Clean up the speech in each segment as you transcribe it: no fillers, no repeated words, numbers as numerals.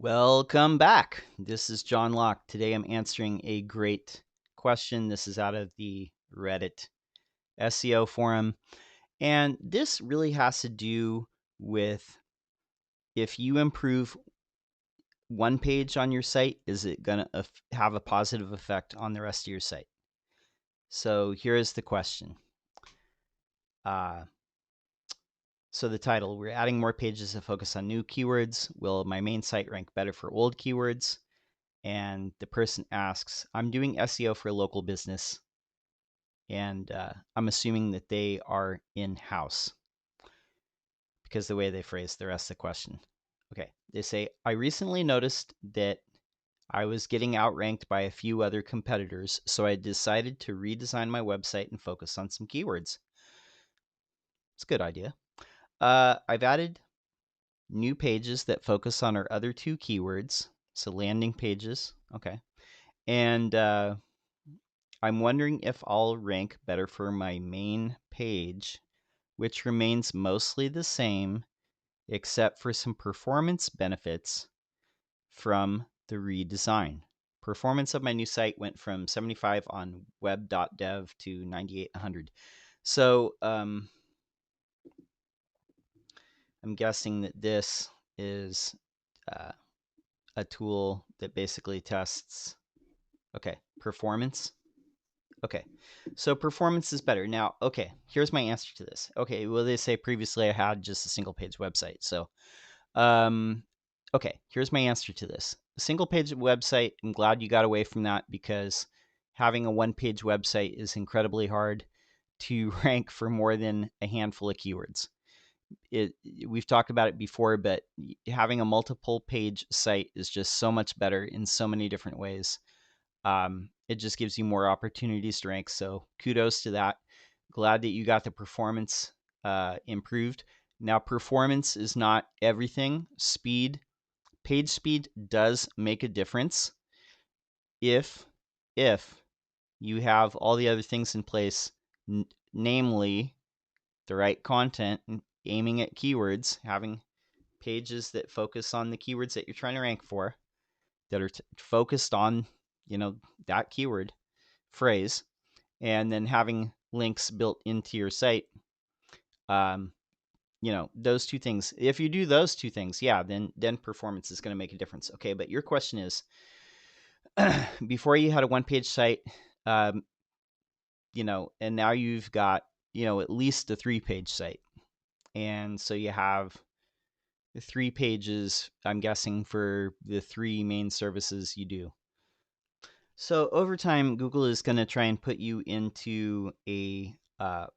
Welcome back. This is John Locke. Today I'm answering a great question. This is out of the Reddit SEO forum. And this really has to do with if you improve one page on your site, is it going to have a positive effect on the rest of your site? So here is the question. So the title, we're adding more pages that focus on new keywords. Will my main site rank better for old keywords? And the person asks, I'm doing SEO for a local business, and I'm assuming that they are in-house because the way they phrase the rest of the question. Okay, they say, I recently noticed that I was getting outranked by a few other competitors, so I decided to redesign my website and focus on some keywords. It's a good idea. I've added new pages that focus on our other two keywords, so landing pages. Okay. And I'm wondering if I'll rank better for my main page, which remains mostly the same, except for some performance benefits from the redesign. Performance of my new site went from 75 on web.dev to 9800. So I'm guessing that this is a tool that basically tests, okay, performance. Okay, so performance is better. Now, okay, here's my answer to this. Okay, well, they say previously I had just a single page website. So, okay, here's my answer to this. A single page website, I'm glad you got away from that because having a one page website is incredibly hard to rank for more than a handful of keywords. We've talked about it before, but having a multiple page site is just so much better in so many different ways. It just gives you more opportunities to rank. So kudos to that. Glad that you got the performance improved. Now, performance is not everything. Speed, page speed does make a difference if you have all the other things in place, namely the right content, aiming at keywords, having pages that focus on the keywords that you're trying to rank for, that are focused on, that keyword phrase, and then having links built into your site. Those two things. If you do those two things, yeah, then performance is going to make a difference. Okay, but your question is, before you had a one-page site, and now you've got, at least a three-page site, and so you have 3 pages, I'm guessing, for the 3 main services you do. So over time, Google is going to try and put you into a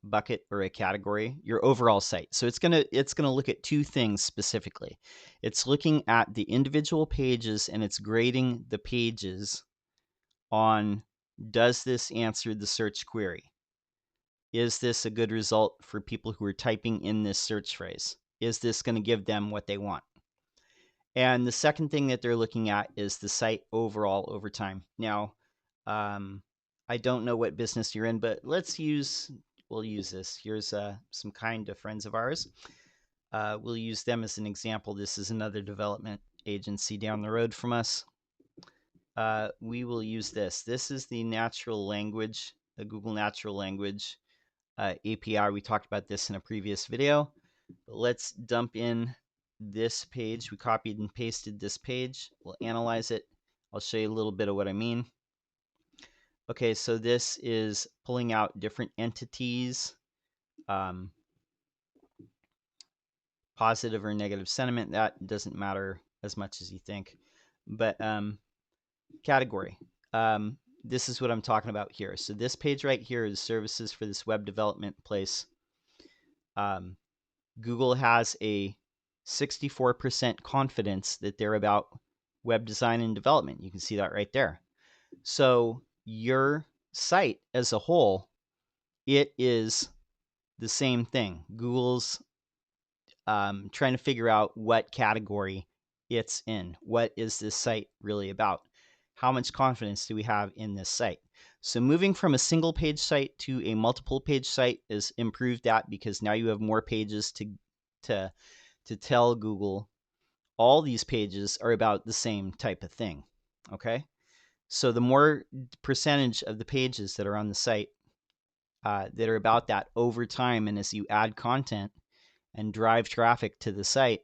bucket or a category, your overall site. So it's gonna look at 2 things specifically. It's looking at the individual pages and it's grading the pages on, does this answer the search query? Is this a good result for people who are typing in this search phrase? Is this going to give them what they want? And the second thing that they're looking at is the site overall over time. Now, I don't know what business you're in, but we'll use this. Here's some kind of friends of ours. We'll use them as an example. This is another development agency down the road from us. We will use this. This is the natural language, the Google Natural Language API. We talked about this in a previous video. But let's dump in this page. We copied and pasted this page. We'll analyze it. I'll show you a little bit of what I mean. Okay, so this is pulling out different entities, positive or negative sentiment. That doesn't matter as much as you think. But category. This is what I'm talking about here. So this page right here is services for this web development place. Google has a 64% confidence that they're about web design and development. You can see that right there. So your site as a whole, it is the same thing. Google's trying to figure out what category it's in. What is this site really about? How much confidence do we have in this site? So moving from a single page site to a multiple page site has improved that because now you have more pages to tell Google all these pages are about the same type of thing. Okay, so the more percentage of the pages that are on the site that are about that over time, and as you add content and drive traffic to the site,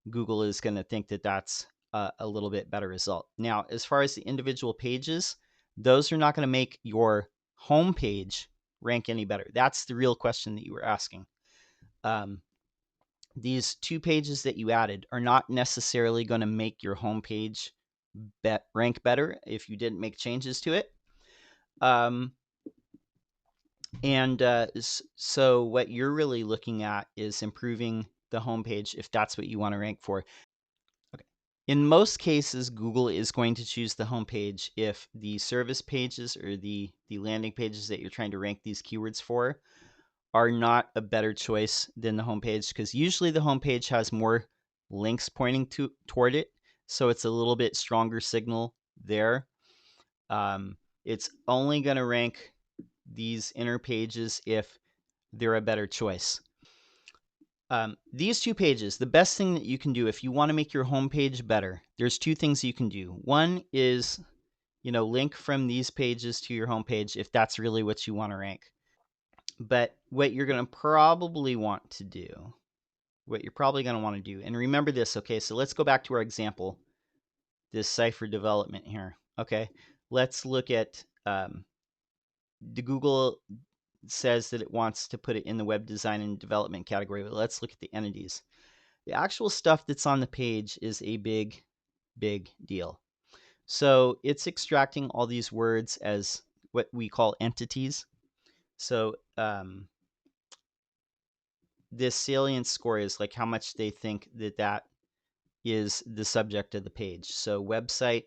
Google is going to think that that's a little bit better result. Now, as far as the individual pages, those are not going to make your home page rank any better. That's the real question that you were asking. These 2 pages that you added are not necessarily going to make your home page rank better if you didn't make changes to it. So what you're really looking at is improving the homepage if that's what you want to rank for. Okay. In most cases, Google is going to choose the homepage if the service pages or the landing pages that you're trying to rank these keywords for are not a better choice than the homepage, because usually the homepage has more links pointing toward it, so it's a little bit stronger signal there. It's only going to rank these inner pages if they're a better choice. These 2 pages, the best thing that you can do if you want to make your homepage better, there's 2 things you can do. One is, link from these pages to your homepage if that's really what you want to rank. But what you're going to probably want to do, and remember this, okay, so let's go back to our example, this cipher development here. Okay, let's look at the Google says that it wants to put it in the web design and development category, but let's look at the entities. The actual stuff that's on the page is a big deal. So it's extracting all these words as what we call entities. So this salience score is like how much they think that is the subject of the page. So website,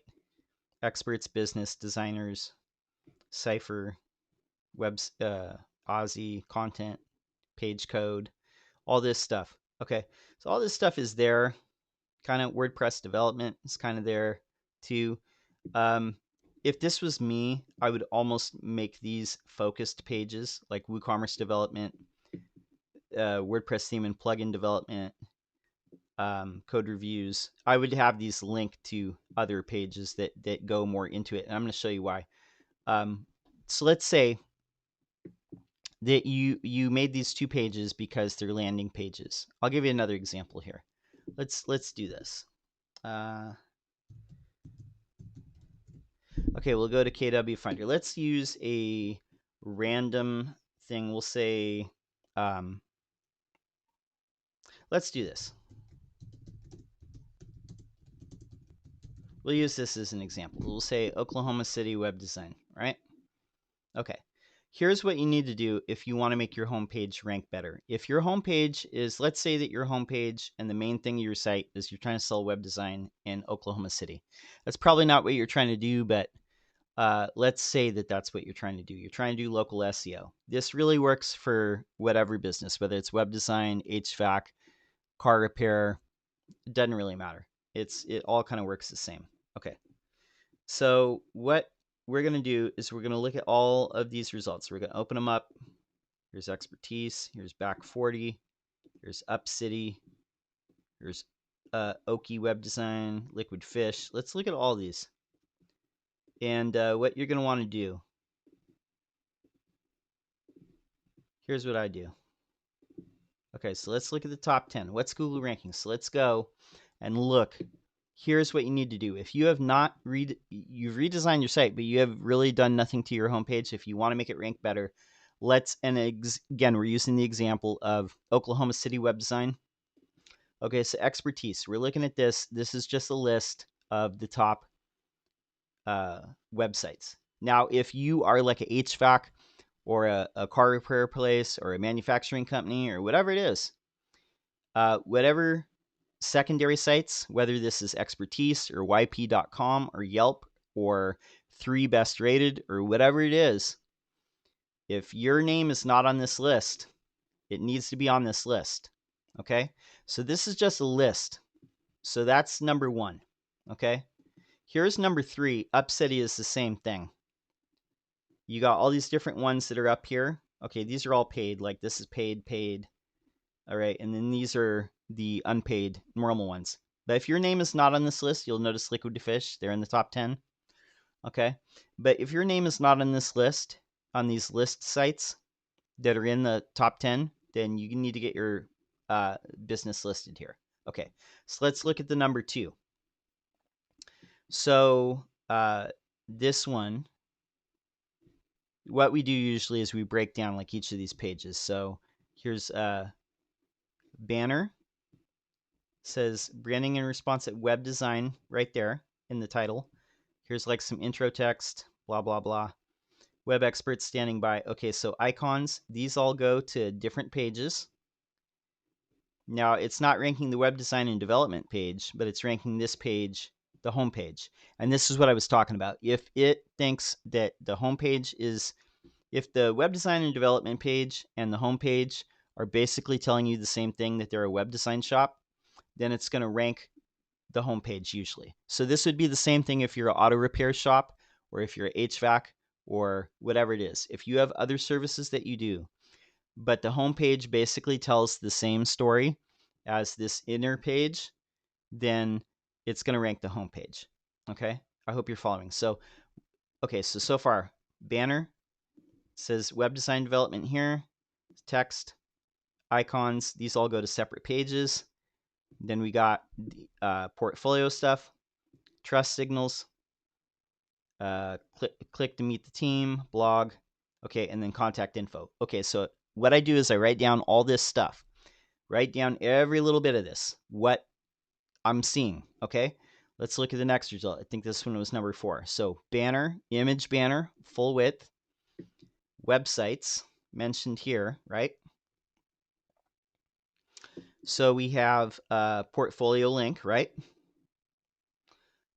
experts, business, designers, cipher, Aussie, content, page code, all this stuff. Okay, so all this stuff is there. Kind of WordPress development is kind of there too. If this was me, I would almost make these focused pages like WooCommerce development, WordPress theme and plugin development, code reviews. I would have these linked to other pages that go more into it, and I'm going to show you why. So let's say that you made these 2 pages because they're landing pages. I'll give you another example here. Let's do this. Okay, we'll go to KW Finder. Let's use a random thing. We'll say, let's do this. We'll use this as an example. We'll say Oklahoma City web design, right? Okay. Here's what you need to do if you want to make your homepage rank better. If your homepage is, let's say that your homepage and the main thing of your site is you're trying to sell web design in Oklahoma City. That's probably not what you're trying to do, but let's say that that's what you're trying to do. You're trying to do local SEO. This really works for whatever business, whether it's web design, HVAC, car repair. It doesn't really matter. It all kind of works the same. Okay. So what we're going to do is we're going to look at all of these results. We're going to open them up. Here's expertise. Here's back 40. Here's up city. Here's Okie web design, liquid fish. Let's look at all these. And what you're going to want to do. Here's what I do. Okay, so let's look at the top 10. What's Google ranking? So let's go and look. Here's what you need to do. If you have not you've redesigned your site, but you have really done nothing to your homepage, if you want to make it rank better, again, we're using the example of Oklahoma City web design. Okay, so expertise. We're looking at this. This is just a list of the top websites. Now, if you are like a HVAC or a car repair place or a manufacturing company or whatever it is, whatever secondary sites, whether this is expertise or yp.com or Yelp or 3 best rated or whatever it is, if your name is not on this list, it needs to be on this list. Okay, so this is just a list. So that's number 1. Okay, here's number 3. Upcity is the same thing. You got all these different ones that are up here. Okay, these are all paid. Like this is paid. All right, and then these are the unpaid normal ones. But if your name is not on this list, you'll notice Liquid to Fish. They're in the top 10. Okay. But if your name is not on this list, on these list sites that are in the top 10, then you need to get your business listed here. Okay. So let's look at the number 2. So this one, what we do usually is we break down like each of these pages. So here's a banner. Says branding and responsive web design right there in the title. Here's like some intro text, blah, blah, blah. Web experts standing by. Okay, so icons, these all go to different pages. Now, it's not ranking the web design and development page, but it's ranking this page, the home page. And this is what I was talking about. If it thinks that the home page is, if the web design and development page and the home page are basically telling you the same thing, that they're a web design shop, then it's going to rank the home page usually. So this would be the same thing if you're an auto repair shop or if you're HVAC or whatever it is. If you have other services that you do, but the home page basically tells the same story as this inner page, then it's going to rank the home page. Okay? I hope you're following. So, okay, so far, banner says web design development here, text, icons, these all go to separate pages. Then we got portfolio stuff, trust signals, click to meet the team, blog, okay, and then contact info. Okay, so what I do is I write down all this stuff, write down every little bit of this, what I'm seeing, okay? Let's look at the next result. I think this one was number 4. So banner, image banner, full width, websites mentioned here, right? So we have a portfolio link, right?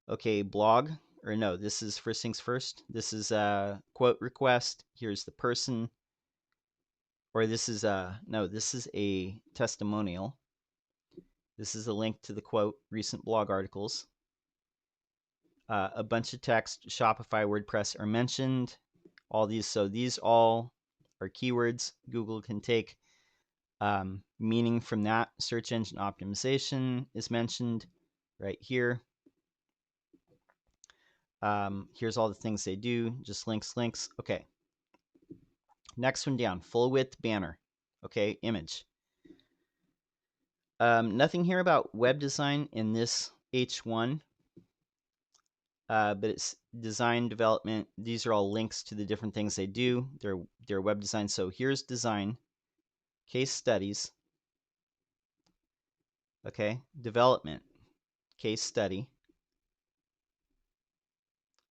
Okay, blog, or no, this is first things first. This is a quote request. Here's the person, or this is no, this is a testimonial. This is a link to the quote, recent blog articles. A bunch of text, Shopify, WordPress are mentioned. All these, so these all are keywords. Google can take meaning from that. Search engine optimization is mentioned right here. Here's all the things they do, just links. Okay. Next one down, full width banner. Okay, image. Nothing here about web design in this H1, but it's design development. These are all links to the different things they do. They're web design. So here's design, case studies. Okay, development, case study.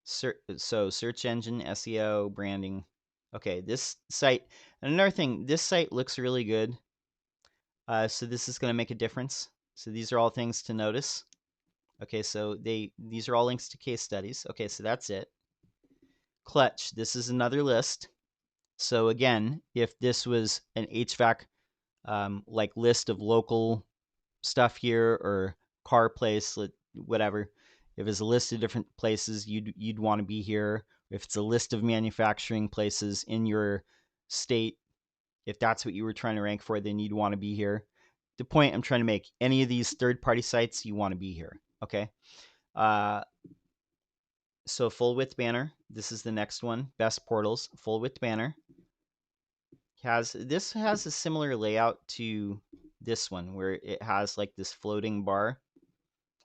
So search engine, SEO, branding. Okay, this site, another thing, this site looks really good. So this is going to make a difference. So these are all things to notice. Okay, so these are all links to case studies. Okay, so that's it. Clutch, this is another list. So again, if this was an HVAC like list of local stuff here, or car place, whatever, if it's a list of different places you'd want to be here, if it's a list of manufacturing places in your state, if that's what you were trying to rank for, then you'd want to be here. The point I'm trying to make, any of these third-party sites, you want to be here. Okay. So full width banner. This is the next one. Best portals, full width banner. This has a similar layout to this one, where it has like this floating bar,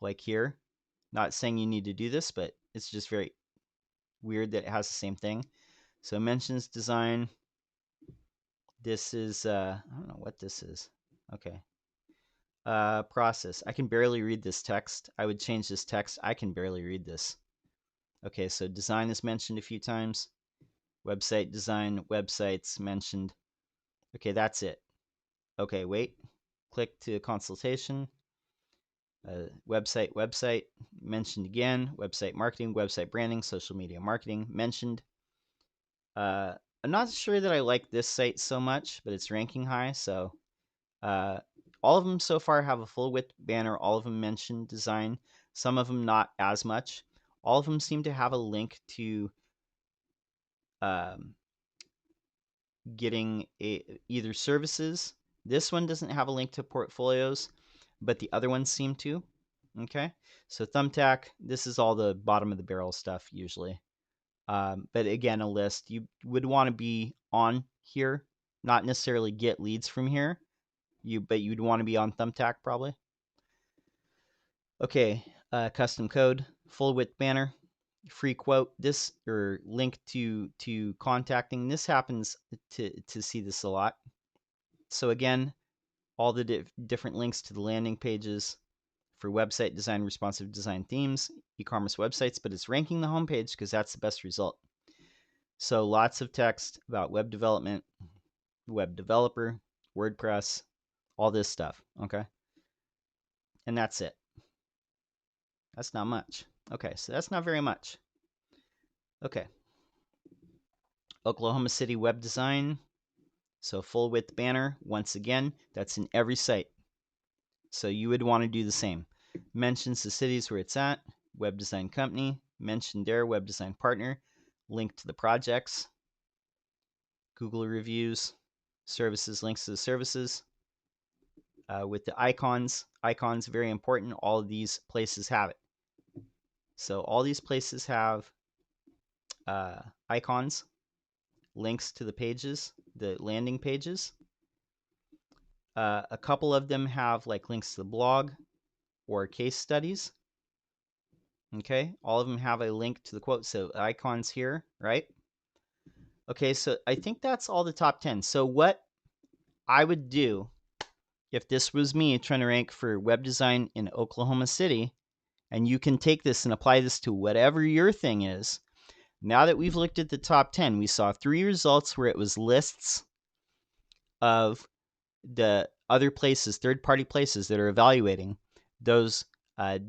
like here. Not saying you need to do this, but it's just very weird that it has the same thing. So mentions design. This is I don't know what this is. Okay. Process. I can barely read this text. I would change this text. I can barely read this. Okay, so design is mentioned a few times. Website design, websites mentioned. Okay, that's it. Okay, wait. Click to consultation. Website mentioned again. Website marketing, website branding, social media marketing mentioned. I'm not sure that I like this site so much, but it's ranking high. So all of them so far have a full width banner. All of them mention design. Some of them not as much. All of them seem to have a link to getting either services. This one doesn't have a link to portfolios, but the other ones seem to. Okay, so Thumbtack, this is all the bottom of the barrel stuff usually. But again, a list. You would want to be on here, not necessarily get leads from here. But you'd want to be on Thumbtack probably. Okay, custom code, full width banner, free quote. This or link to contacting. This happens to see this a lot. So again, all the different links to the landing pages for website design, responsive design themes, e-commerce websites, but it's ranking the homepage because that's the best result. So lots of text about web development, web developer, WordPress, all this stuff, okay? And that's it. That's not much. Okay, so that's not very much. Okay. Oklahoma City web design. So full width banner, once again, that's in every site. So you would want to do the same. Mentions the cities where it's at, web design company, mention their web design partner, link to the projects, Google reviews, services, links to the services. With the icons, very important. All of these places have it. So all these places have icons, links to the pages, the landing pages. A couple of them have like links to the blog or case studies. Okay, all of them have a link to the quote. So icons here, right? Okay, so I think that's all the top 10. So what I would do if this was me trying to rank for web design in Oklahoma City, and you can take this and apply this to whatever your thing is. Now that we've looked at the top 10, we saw 3 results where it was lists of the other places, third-party places that are evaluating those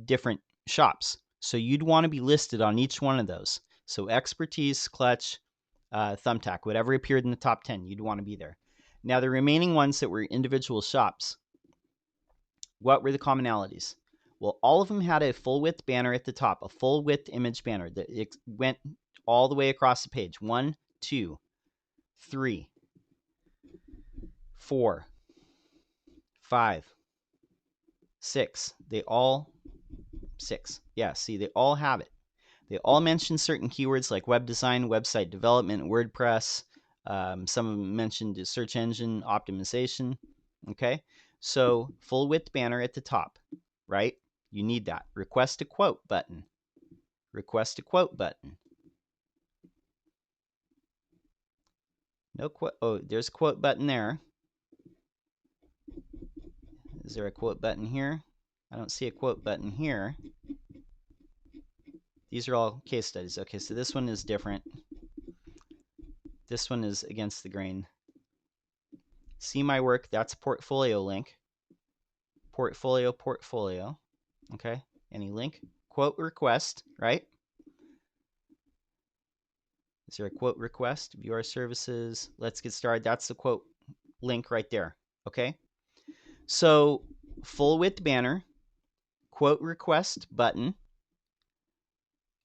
different shops. So you'd want to be listed on each one of those. So expertise, clutch, Thumbtack, whatever appeared in the top 10, you'd want to be there. Now the remaining ones that were individual shops, what were the commonalities? Well, all of them had a full width banner at the top, a full width image banner that went all the way across the page. 1, 2, 3, 4, 5, 6. They all 6. Yeah, see, they all have it. They all mention certain keywords like web design, website development, WordPress. Some of them mentioned search engine optimization. Okay, so full width banner at the top, right? You need that. Request a quote button. Request a quote button. No quote. Oh, there's a quote button there. Is there a quote button here? I don't see a quote button here. These are all case studies. Okay, so this one is different. This one is against the grain. See my work, that's a portfolio link. Portfolio. Okay, any link? Quote request, right? Is there a quote request? View our services. Let's get started. That's the quote link right there. Okay. So full width banner, quote request button,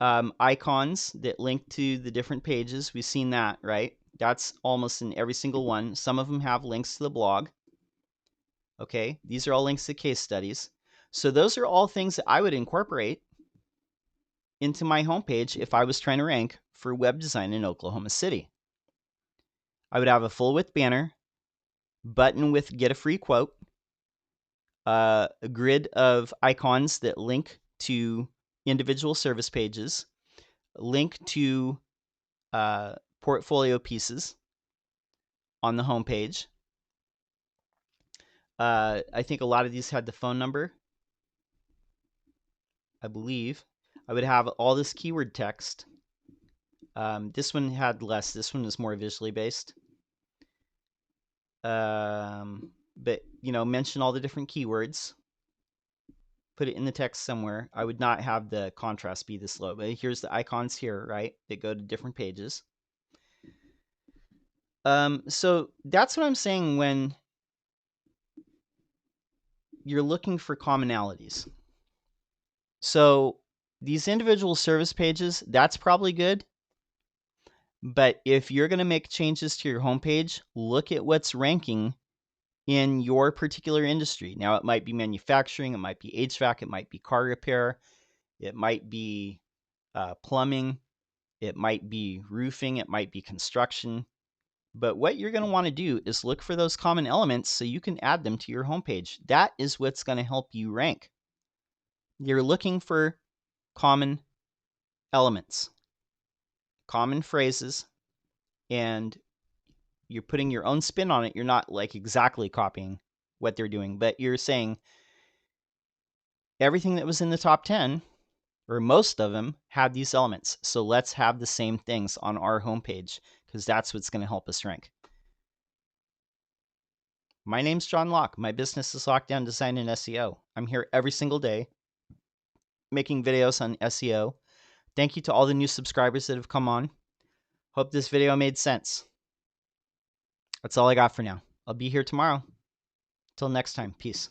icons that link to the different pages. We've seen that, right? That's almost in every single one. Some of them have links to the blog. Okay. These are all links to case studies. So those are all things that I would incorporate into my homepage if I was trying to rank for web design in Oklahoma City. I would have a full width banner, button with get a free quote, a grid of icons that link to individual service pages, link to portfolio pieces on the homepage. I think a lot of these had the phone number, I believe. I would have all this keyword text. This one had less. This one is more visually based. But, you know, mention all the different keywords. Put it in the text somewhere. I would not have the contrast be this low. But here's the icons here, right? That go to different pages. So that's what I'm saying when you're looking for commonalities. So these individual service pages, that's probably good. But if you're going to make changes to your homepage, look at what's ranking in your particular industry. Now, it might be manufacturing, it might be HVAC, it might be car repair, it might be plumbing, it might be roofing, it might be construction. But what you're going to want to do is look for those common elements so you can add them to your homepage. That is what's going to help you rank. You're looking for common elements, common phrases, and you're putting your own spin on it. You're not like exactly copying what they're doing, but you're saying everything that was in the top 10, or most of them, had these elements. So let's have the same things on our homepage, because that's what's going to help us rank. My name's John Locke. My business is Lockdown Design and SEO. I'm here every single day making videos on SEO. Thank you to all the new subscribers that have come on. Hope this video made sense. That's all I got for now. I'll be here tomorrow. Till next time, peace.